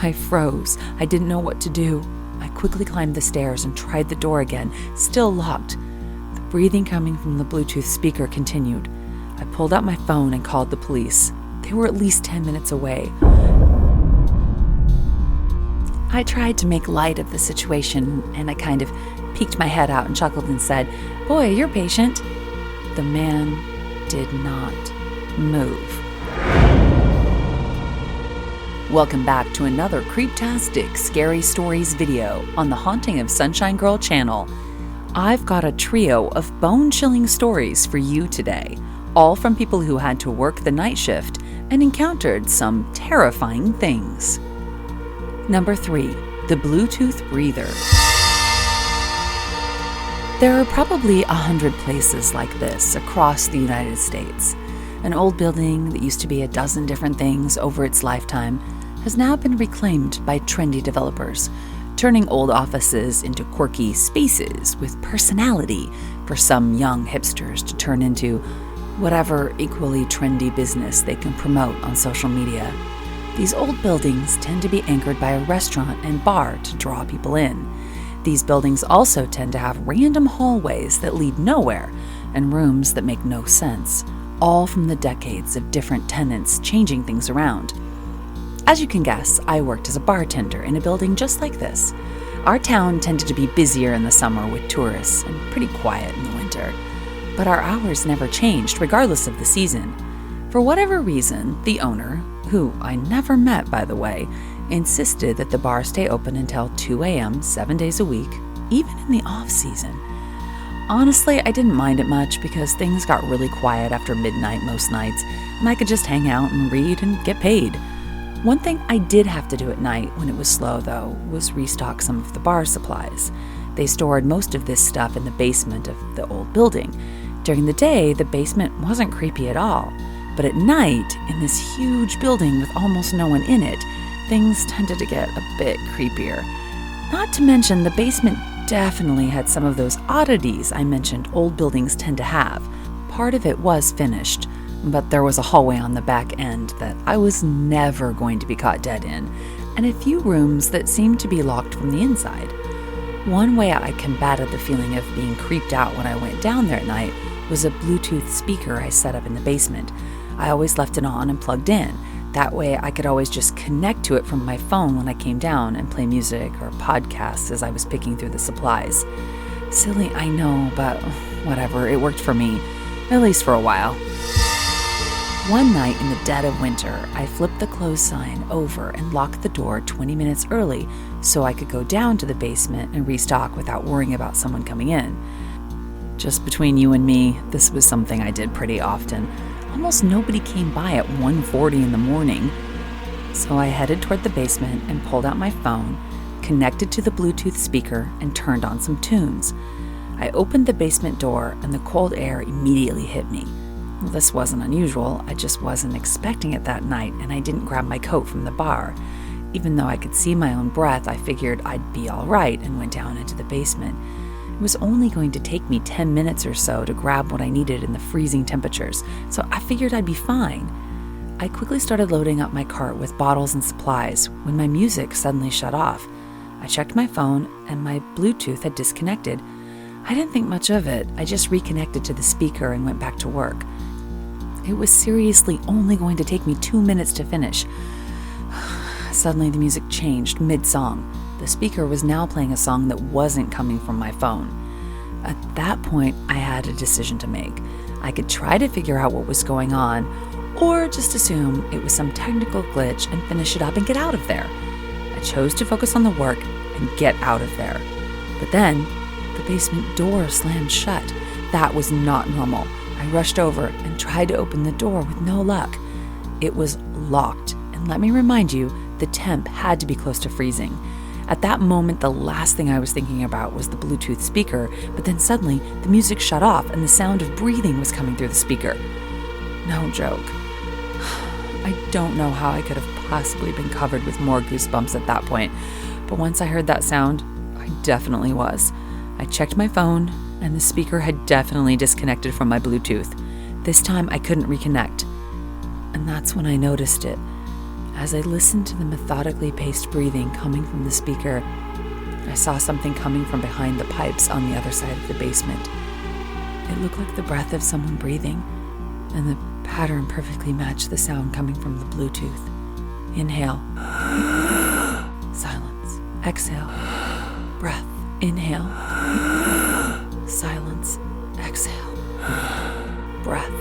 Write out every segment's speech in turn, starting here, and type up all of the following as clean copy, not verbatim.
I froze. I didn't know what to do. I quickly climbed the stairs and tried the door again, still locked. The breathing coming from the Bluetooth speaker continued. I pulled out my phone and called the police. They were at least 10 minutes away. I tried to make light of the situation, and I kind of peeked my head out and chuckled and said, "Boy, you're patient." The man did not move. Welcome back to another Creeptastic Scary Stories video on the Haunting of Sunshine Girl channel. I've got a trio of bone-chilling stories for you today, all from people who had to work the night shift and encountered some terrifying things. Number 3, the Bluetooth breather. There are probably 100 places like this across the United States. An old building that used to be a dozen different things over its lifetime has now been reclaimed by trendy developers, turning old offices into quirky spaces with personality for some young hipsters to turn into whatever equally trendy business they can promote on social media. These old buildings tend to be anchored by a restaurant and bar to draw people in. These buildings also tend to have random hallways that lead nowhere and rooms that make no sense, all from the decades of different tenants changing things around. As you can guess, I worked as a bartender in a building just like this. Our town tended to be busier in the summer with tourists and pretty quiet in the winter, but our hours never changed regardless of the season. For whatever reason, the owner, who I never met by the way, insisted that the bar stay open until 2 a.m. 7 days a week, even in the off-season. Honestly, I didn't mind it much because things got really quiet after midnight most nights, and I could just hang out and read and get paid. One thing I did have to do at night when it was slow, though, was restock some of the bar supplies. They stored most of this stuff in the basement of the old building. During the day, the basement wasn't creepy at all. But at night, in this huge building with almost no one in it, things tended to get a bit creepier. Not to mention, the basement definitely had some of those oddities I mentioned old buildings tend to have. Part of it was finished, but there was a hallway on the back end that I was never going to be caught dead in, and a few rooms that seemed to be locked from the inside. One way I combated the feeling of being creeped out when I went down there at night was a Bluetooth speaker I set up in the basement. I always left it on and plugged in. That way I could always just connect to it from my phone when I came down and play music or podcasts as I was picking through the supplies. Silly, I know, but whatever, it worked for me, at least for a while. One night in the dead of winter, I flipped the close sign over and locked the door 20 minutes early so I could go down to the basement and restock without worrying about someone coming in. Just between you and me, this was something I did pretty often. Almost nobody came by at 1:40 in the morning. So I headed toward the basement and pulled out my phone, connected to the Bluetooth speaker, and turned on some tunes. I opened the basement door and the cold air immediately hit me. Well, this wasn't unusual, I just wasn't expecting it that night, and I didn't grab my coat from the bar. Even though I could see my own breath, I figured I'd be all right and went down into the basement. It was only going to take me 10 minutes or so to grab what I needed in the freezing temperatures, so I figured I'd be fine. I quickly started loading up my cart with bottles and supplies when my music suddenly shut off. I checked my phone and my Bluetooth had disconnected. I didn't think much of it. I just reconnected to the speaker and went back to work. It was seriously only going to take me 2 minutes to finish. Suddenly the music changed mid-song. The speaker was now playing a song that wasn't coming from my phone. At that point, I had a decision to make. I could try to figure out what was going on, or just assume it was some technical glitch and finish it up and get out of there. I chose to focus on the work and get out of there. But then, the basement door slammed shut. That was not normal. I rushed over and tried to open the door with no luck. It was locked, and let me remind you, the temp had to be close to freezing. At that moment, the last thing I was thinking about was the Bluetooth speaker, but then suddenly the music shut off and the sound of breathing was coming through the speaker. No joke. I don't know how I could have possibly been covered with more goosebumps at that point, but once I heard that sound, I definitely was. I checked my phone, and the speaker had definitely disconnected from my Bluetooth. This time I couldn't reconnect, and that's when I noticed it. As I listened to the methodically paced breathing coming from the speaker, I saw something coming from behind the pipes on the other side of the basement. It looked like the breath of someone breathing, and the pattern perfectly matched the sound coming from the Bluetooth. Inhale. Silence. Exhale. Breath. Inhale. Silence. Exhale. Breath.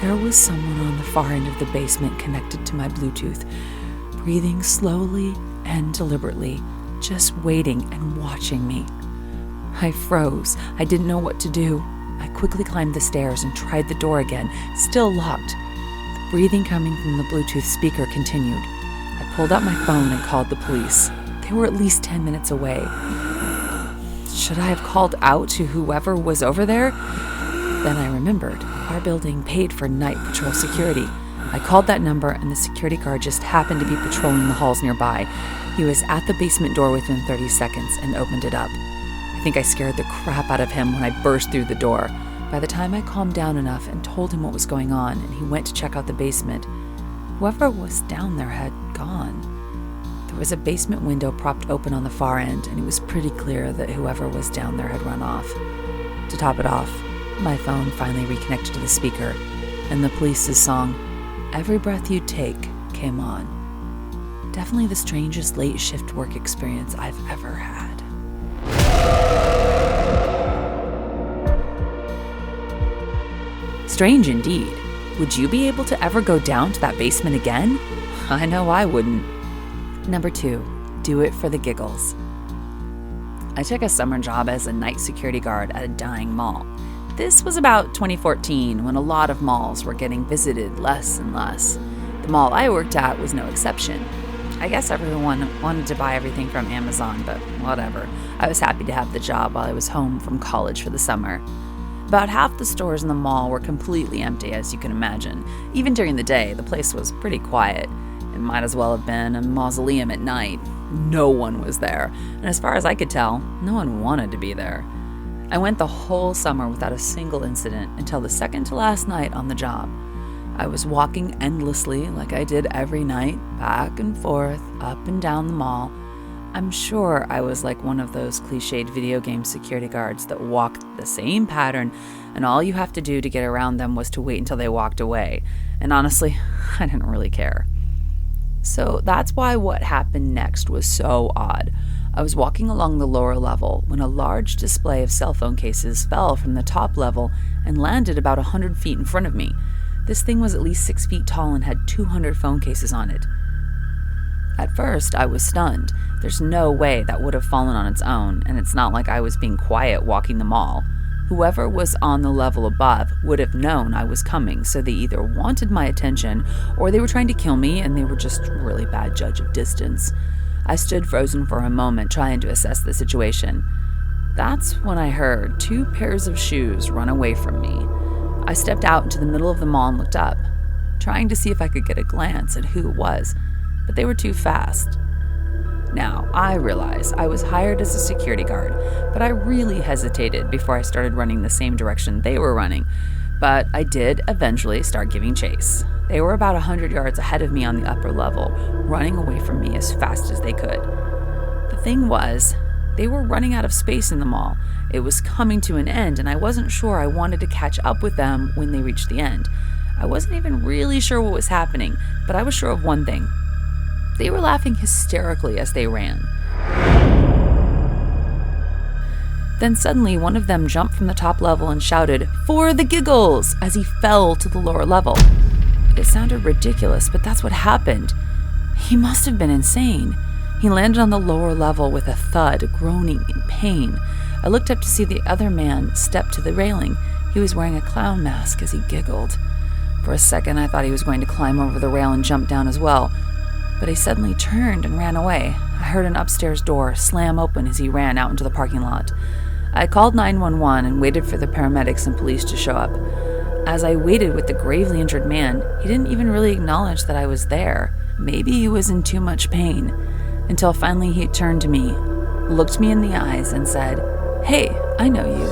There was someone on the far end of the basement connected to my Bluetooth, breathing slowly and deliberately, just waiting and watching me. I froze. I didn't know what to do. I quickly climbed the stairs and tried the door again, still locked. The breathing coming from the Bluetooth speaker continued. I pulled out my phone and called the police. They were at least 10 minutes away. Should I have called out to whoever was over there? Then I remembered. Our building paid for night patrol security. I called that number, and the security guard just happened to be patrolling the halls nearby. He was at the basement door within 30 seconds and opened it up. I think I scared the crap out of him when I burst through the door. By the time I calmed down enough and told him what was going on, and he went to check out the basement, whoever was down there had gone. There was a basement window propped open on the far end, and it was pretty clear that whoever was down there had run off. To top it off, my phone finally reconnected to the speaker, and the police's song, "Every Breath You Take," came on. Definitely the strangest late shift work experience I've ever had. Strange indeed. Would you be able to ever go down to that basement again? I know I wouldn't. Number 2, do it for the giggles. I took a summer job as a night security guard at a dying mall. This was about 2014, when a lot of malls were getting visited less and less. The mall I worked at was no exception. I guess everyone wanted to buy everything from Amazon, but whatever. I was happy to have the job while I was home from college for the summer. About half the stores in the mall were completely empty, as you can imagine. Even during the day, the place was pretty quiet. It might as well have been a mausoleum at night. No one was there, and as far as I could tell, no one wanted to be there. I went the whole summer without a single incident until the second to last night on the job. I was walking endlessly like I did every night, back and forth, up and down the mall. I'm sure I was like one of those cliched video game security guards that walked the same pattern, and all you have to do to get around them was to wait until they walked away. And honestly, I didn't really care. So that's why what happened next was so odd. I was walking along the lower level when a large display of cell phone cases fell from the top level and landed about 100 feet in front of me. This thing was at least 6 feet tall and had 200 phone cases on it. At first, I was stunned. There's no way that would have fallen on its own, and it's not like I was being quiet walking the mall. Whoever was on the level above would have known I was coming, so they either wanted my attention or they were trying to kill me, and they were just a really bad judge of distance. I stood frozen for a moment, trying to assess the situation. That's when I heard 2 pairs of shoes run away from me. I stepped out into the middle of the mall and looked up, trying to see if I could get a glance at who it was, but they were too fast. Now, I realize I was hired as a security guard, but I really hesitated before I started running the same direction they were running. But I did eventually start giving chase. They were about 100 yards ahead of me on the upper level, running away from me as fast as they could. The thing was, they were running out of space in the mall. It was coming to an end, and I wasn't sure I wanted to catch up with them when they reached the end. I wasn't even really sure what was happening, but I was sure of one thing. They were laughing hysterically as they ran. Then suddenly, one of them jumped from the top level and shouted, "For the giggles!" as he fell to the lower level. It sounded ridiculous, but that's what happened. He must have been insane. He landed on the lower level with a thud, groaning in pain. I looked up to see the other man step to the railing. He was wearing a clown mask as he giggled. For a second, I thought he was going to climb over the rail and jump down as well. But he suddenly turned and ran away. I heard an upstairs door slam open as he ran out into the parking lot. I called 911 and waited for the paramedics and police to show up. As I waited with the gravely injured man, he didn't even really acknowledge that I was there. Maybe he was in too much pain. Until finally he turned to me, looked me in the eyes, and said, "Hey, I know you."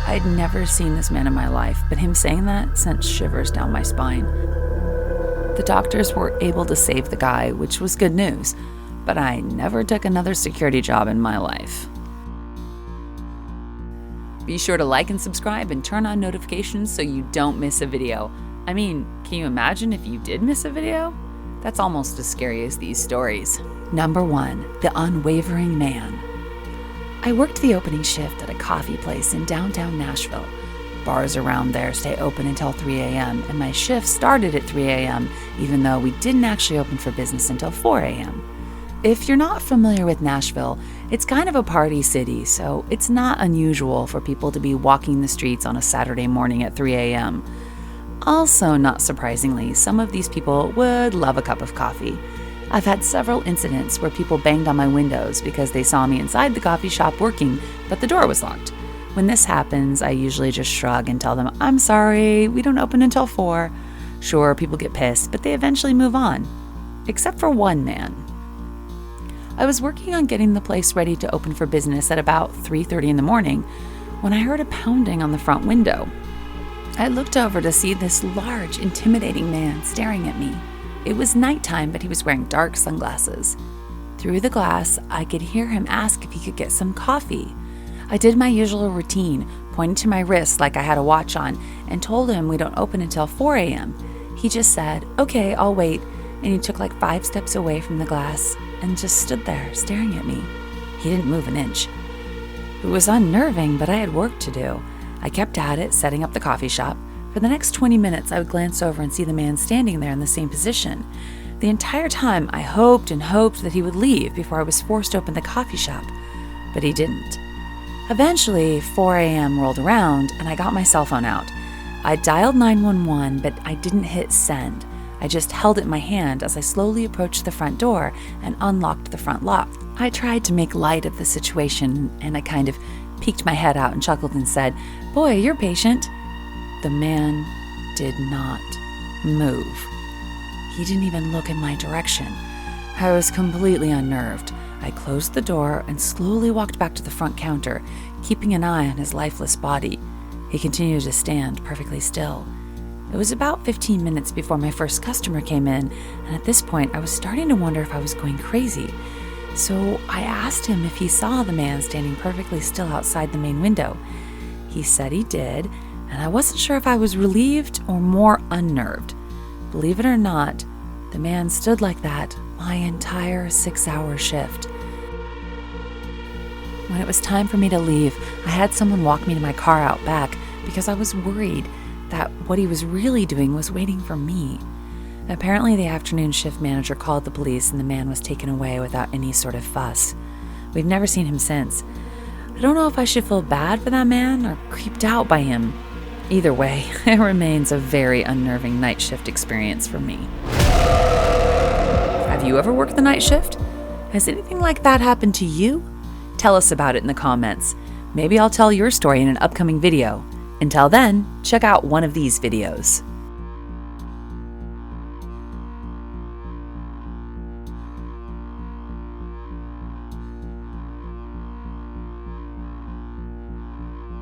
I'd never seen this man in my life, but him saying that sent shivers down my spine. The doctors were able to save the guy, which was good news, but I never took another security job in my life. Be sure to like and subscribe and turn on notifications so you don't miss a video. I mean, can you imagine if you did miss a video? That's almost as scary as these stories. Number 1, the Unwavering Man. I worked the opening shift at a coffee place in downtown Nashville. Bars around there stay open until 3 a.m., and my shift started at 3 a.m., even though we didn't actually open for business until 4 a.m. If you're not familiar with Nashville, it's kind of a party city, so it's not unusual for people to be walking the streets on a Saturday morning at 3 a.m. Also, not surprisingly, some of these people would love a cup of coffee. I've had several incidents where people banged on my windows because they saw me inside the coffee shop working, but the door was locked. When this happens, I usually just shrug and tell them, "I'm sorry, we don't open until 4. Sure, people get pissed, but they eventually move on. Except for one man. I was working on getting the place ready to open for business at about 3:30 in the morning when I heard a pounding on the front window. I looked over to see this large, intimidating man staring at me. It was nighttime, but he was wearing dark sunglasses. Through the glass, I could hear him ask if he could get some coffee. I did my usual routine, pointed to my wrist like I had a watch on, and told him we don't open until 4 a.m. He just said, "Okay, I'll wait," and he took like 5 steps away from the glass and just stood there staring at me. He didn't move an inch. It was unnerving, but I had work to do. I kept at it, setting up the coffee shop. For the next 20 minutes, I would glance over and see the man standing there in the same position. The entire time, I hoped and hoped that he would leave before I was forced to open the coffee shop, but he didn't. Eventually, 4 a.m. rolled around, and I got my cell phone out. I dialed 911, but I didn't hit send. I just held it in my hand as I slowly approached the front door and unlocked the front lock. I tried to make light of the situation, and I kind of peeked my head out and chuckled and said, "Boy, you're patient." The man did not move. He didn't even look in my direction. I was completely unnerved. I closed the door and slowly walked back to the front counter, keeping an eye on his lifeless body. He continued to stand perfectly still. It was about 15 minutes before my first customer came in, and at this point I was starting to wonder if I was going crazy. So I asked him if he saw the man standing perfectly still outside the main window. He said he did, and I wasn't sure if I was relieved or more unnerved. Believe it or not, the man stood like that my entire 6-hour shift. When it was time for me to leave, I had someone walk me to my car out back because I was worried that what he was really doing was waiting for me. Apparently, the afternoon shift manager called the police and the man was taken away without any sort of fuss. We've never seen him since. I don't know if I should feel bad for that man or creeped out by him. Either way, it remains a very unnerving night shift experience for me. Have you ever worked the night shift? Has anything like that happened to you? Tell us about it in the comments. Maybe I'll tell your story in an upcoming video. Until then, check out one of these videos.